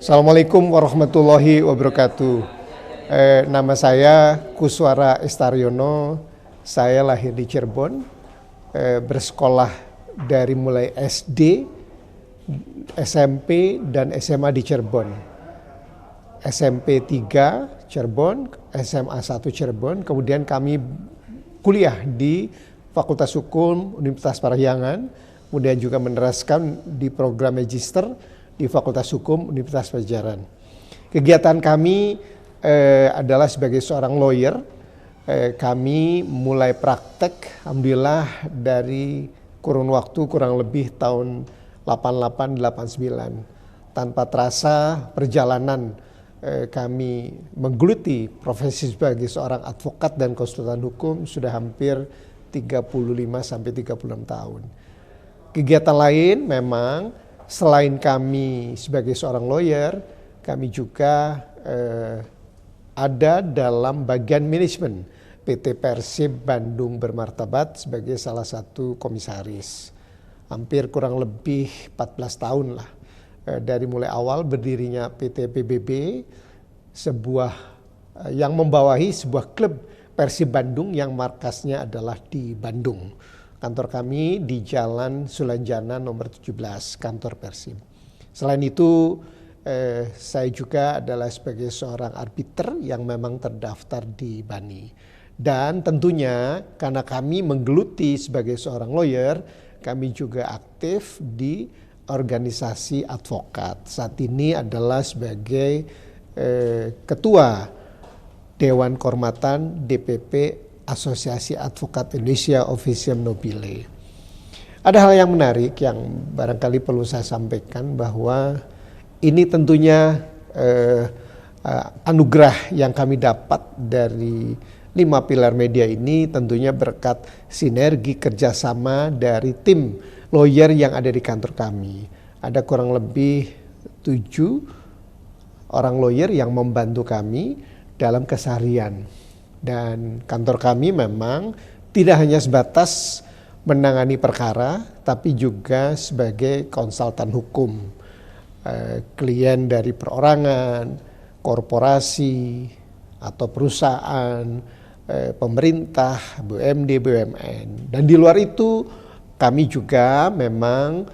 Assalamualaikum warahmatullahi wabarakatuh. Nama saya Kuswara Estaryono. Saya lahir di Cirebon, bersekolah dari mulai SD, SMP, dan SMA di Cirebon. SMP 3 Cirebon, SMA 1 Cirebon, kemudian kami kuliah di Fakultas Hukum Universitas Parahyangan, kemudian juga meneruskan di program Magister di Fakultas Hukum Universitas Padjadjaran. Kegiatan kami adalah sebagai seorang lawyer. Kami mulai praktek, alhamdulillah dari kurun waktu kurang lebih tahun 88-89. Tanpa terasa perjalanan kami menggeluti profesi sebagai seorang advokat dan konsultan hukum sudah hampir 35-36 tahun. Kegiatan lain memang selain kami sebagai seorang lawyer, kami juga ada dalam bagian manajemen PT Persib Bandung Bermartabat sebagai salah satu komisaris. Hampir kurang lebih 14 tahun lah dari mulai awal berdirinya PT PBB, sebuah yang membawahi sebuah klub Persib Bandung yang markasnya adalah di Bandung. Kantor kami di Jalan Sulanjana nomor 17, kantor Persib. Selain itu, saya juga adalah sebagai seorang arbiter yang memang terdaftar di BANI. Dan tentunya karena kami menggeluti sebagai seorang lawyer, kami juga aktif di organisasi advokat. Saat ini adalah sebagai Ketua Dewan Kehormatan DPP Asosiasi Advokat Indonesia Officium Nobile. Ada hal yang menarik yang barangkali perlu saya sampaikan, bahwa ini tentunya anugerah yang kami dapat dari 5 pilar media ini, tentunya berkat sinergi kerjasama dari tim lawyer yang ada di kantor kami. Ada kurang lebih 7 orang lawyer yang membantu kami dalam keseharian. Dan kantor kami memang tidak hanya sebatas menangani perkara, tapi juga sebagai konsultan hukum. Klien dari perorangan, korporasi, atau perusahaan, pemerintah, BUMD, BUMN. Dan di luar itu kami juga memang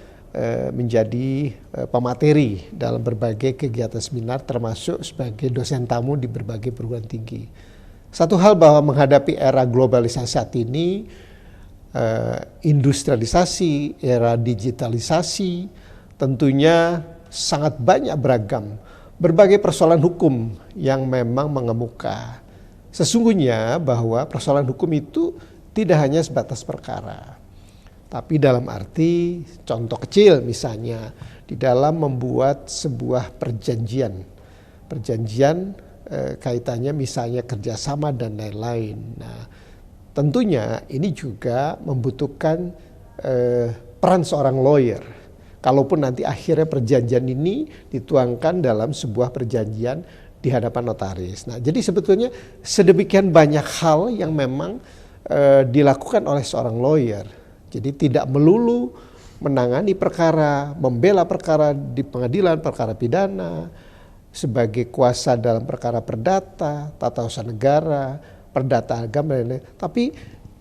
menjadi pemateri dalam berbagai kegiatan seminar, termasuk sebagai dosen tamu di berbagai perguruan tinggi. Satu hal bahwa menghadapi era globalisasi saat ini, industrialisasi, era digitalisasi, tentunya sangat banyak beragam berbagai persoalan hukum yang memang mengemuka. Sesungguhnya bahwa persoalan hukum itu tidak hanya sebatas perkara, tapi dalam arti contoh kecil misalnya di dalam membuat sebuah perjanjian kaitannya misalnya kerjasama dan lain-lain. Nah, tentunya ini juga membutuhkan peran seorang lawyer. Kalaupun nanti akhirnya perjanjian ini dituangkan dalam sebuah perjanjian di hadapan notaris. Nah, jadi sebetulnya sedemikian banyak hal yang memang dilakukan oleh seorang lawyer. Jadi tidak melulu menangani perkara, membela perkara di pengadilan, perkara pidana, sebagai kuasa dalam perkara perdata, tata usaha negara, perdata agama dan lain-lain. Tapi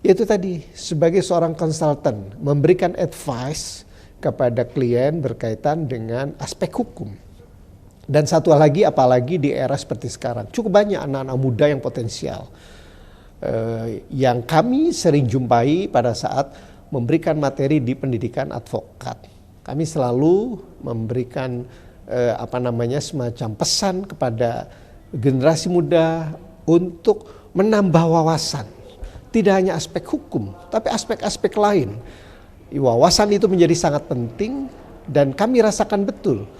itu tadi sebagai seorang konsultan memberikan advice kepada klien berkaitan dengan aspek hukum. Dan satu lagi, apalagi di era seperti sekarang, cukup banyak anak-anak muda yang potensial yang kami sering jumpai pada saat memberikan materi di pendidikan advokat. Kami selalu memberikan semacam pesan kepada generasi muda untuk menambah wawasan. Tidak hanya aspek hukum, tapi aspek-aspek lain. Wawasan itu menjadi sangat penting dan kami rasakan betul.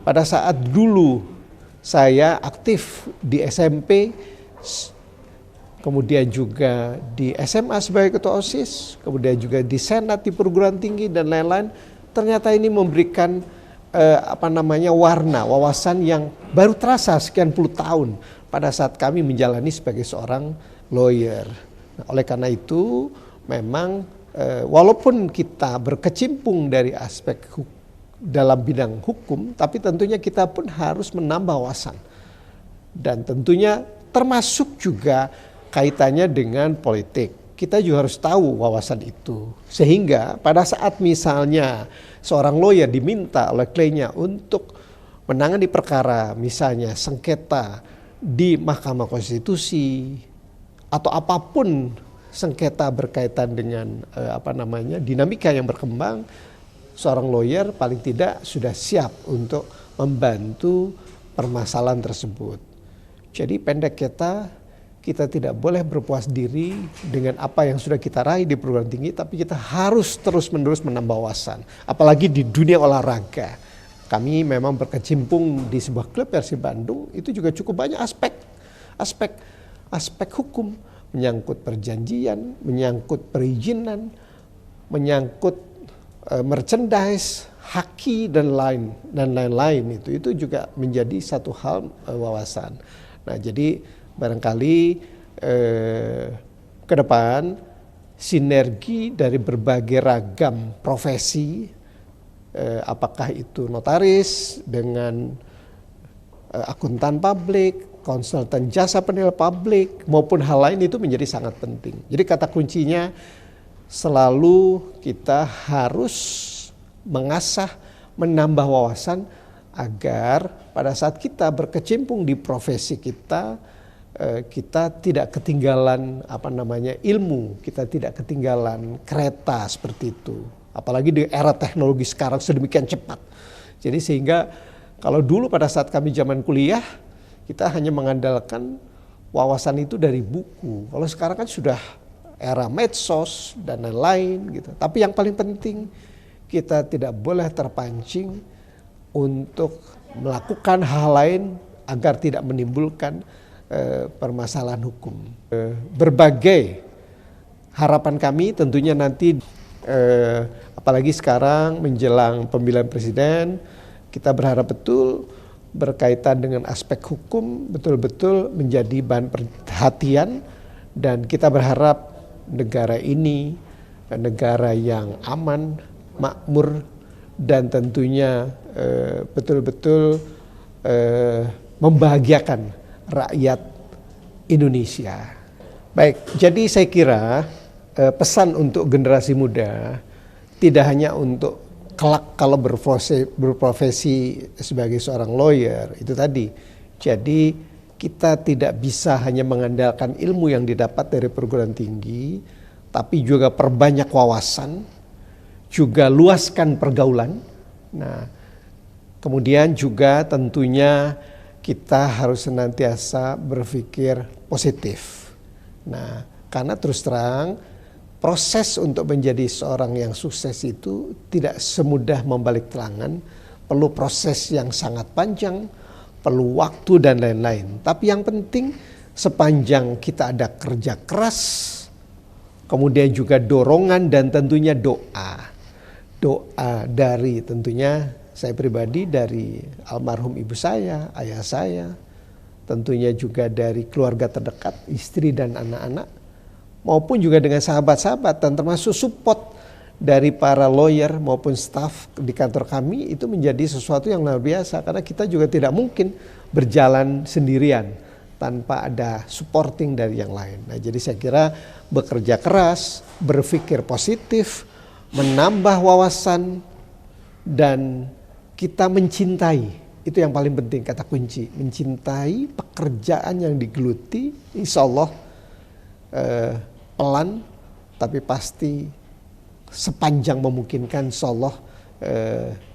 Pada saat dulu saya aktif di SMP, kemudian juga di SMA sebagai ketua OSIS, kemudian juga di Senat di perguruan tinggi dan lain-lain, ternyata ini memberikan warna wawasan yang baru terasa sekian puluh tahun pada saat kami menjalani sebagai seorang lawyer. Nah, oleh karena itu memang walaupun kita berkecimpung dari aspek dalam bidang hukum, tapi tentunya kita pun harus menambah wawasan. Dan tentunya termasuk juga kaitannya dengan politik. Kita juga harus tahu wawasan itu. Sehingga pada saat misalnya seorang lawyer diminta oleh kliennya untuk menangani perkara, misalnya sengketa di Mahkamah Konstitusi atau apapun sengketa berkaitan dengan dinamika yang berkembang, seorang lawyer paling tidak sudah siap untuk membantu permasalahan tersebut. Jadi pendek kata, kita tidak boleh berpuas diri dengan apa yang sudah kita raih di perguruan tinggi, tapi kita harus terus-menerus menambah wawasan. Apalagi di dunia olahraga. Kami memang berkecimpung di sebuah klub Persib Bandung, itu juga cukup banyak aspek hukum, menyangkut perjanjian, menyangkut perizinan, menyangkut merchandise, haki dan lain-lain itu juga menjadi satu hal wawasan. Nah, jadi barangkali ke depan sinergi dari berbagai ragam profesi, apakah itu notaris dengan akuntan publik, konsultan jasa penilai publik maupun hal lain, itu menjadi sangat penting. Jadi kata kuncinya selalu kita harus mengasah, menambah wawasan agar pada saat kita berkecimpung di profesi kita, kita tidak ketinggalan ilmu, kita tidak ketinggalan kereta seperti itu. Apalagi di era teknologi sekarang sedemikian cepat. Jadi sehingga kalau dulu pada saat kami zaman kuliah, kita hanya mengandalkan wawasan itu dari buku. Kalau sekarang kan sudah era medsos dan lain-lain gitu. Tapi yang paling penting, kita tidak boleh terpancing untuk melakukan hal lain agar tidak menimbulkan permasalahan hukum. Berbagai harapan kami tentunya nanti, apalagi sekarang menjelang pemilihan presiden, kita berharap betul berkaitan dengan aspek hukum betul-betul menjadi bahan perhatian, dan kita berharap negara ini negara yang aman, makmur, dan tentunya betul-betul membahagiakan rakyat Indonesia. Baik, jadi saya kira pesan untuk generasi muda tidak hanya untuk kelak kalau berprofesi sebagai seorang lawyer itu tadi. Jadi kita tidak bisa hanya mengandalkan ilmu yang didapat dari perguruan tinggi, tapi juga perbanyak wawasan, juga luaskan pergaulan. Nah, kemudian juga tentunya kita harus senantiasa berpikir positif. Nah, karena terus terang proses untuk menjadi seorang yang sukses itu tidak semudah membalik tangan, perlu proses yang sangat panjang, perlu waktu dan lain-lain. Tapi yang penting sepanjang kita ada kerja keras, kemudian juga dorongan dan tentunya doa. Doa dari tentunya saya pribadi, dari almarhum ibu saya, ayah saya, tentunya juga dari keluarga terdekat, istri dan anak-anak, maupun juga dengan sahabat-sahabat, dan termasuk support dari para lawyer maupun staff di kantor kami, itu menjadi sesuatu yang luar biasa, karena kita juga tidak mungkin berjalan sendirian tanpa ada supporting dari yang lain. Nah, jadi saya kira bekerja keras, berpikir positif, menambah wawasan, dan kita mencintai, itu yang paling penting, kata kunci, mencintai pekerjaan yang digeluti, insya Allah pelan tapi pasti sepanjang memungkinkan, insya Allah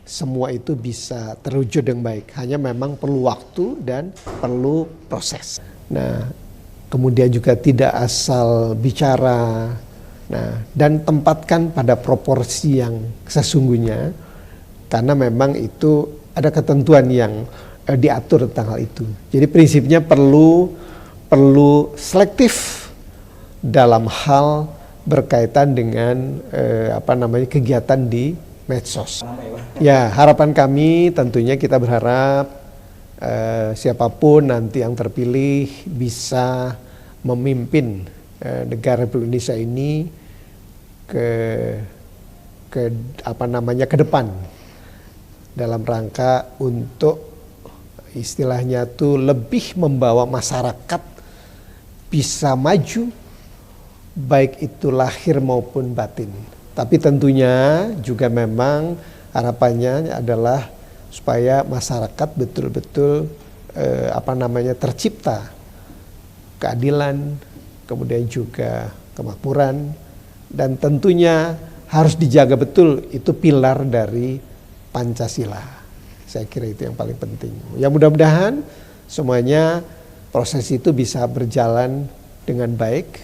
semua itu bisa terwujud dengan baik. Hanya memang perlu waktu dan perlu proses. Nah, kemudian juga tidak asal bicara. Nah, dan tempatkan pada proporsi yang sesungguhnya, karena memang itu ada ketentuan yang diatur tentang hal itu. Jadi prinsipnya perlu selektif dalam hal berkaitan dengan kegiatan di medsos. Ya, harapan kami tentunya kita berharap siapapun nanti yang terpilih bisa memimpin negara Republik Indonesia ini ke depan dalam rangka untuk istilahnya tuh lebih membawa masyarakat bisa maju, baik itu lahir maupun batin. Tapi tentunya juga memang harapannya adalah supaya masyarakat betul-betul tercipta keadilan, kemudian juga kemakmuran, dan tentunya harus dijaga betul itu pilar dari Pancasila. Saya kira itu yang paling penting. Ya mudah-mudahan semuanya proses itu bisa berjalan dengan baik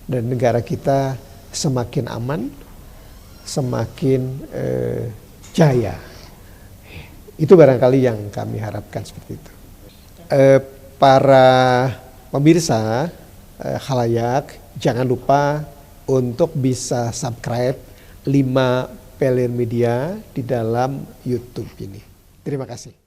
dan negara kita semakin aman, semakin jaya. Itu barangkali yang kami harapkan seperti itu. Para pemirsa khalayak, jangan lupa untuk bisa subscribe 5 Pelir Media di dalam YouTube ini. Terima kasih.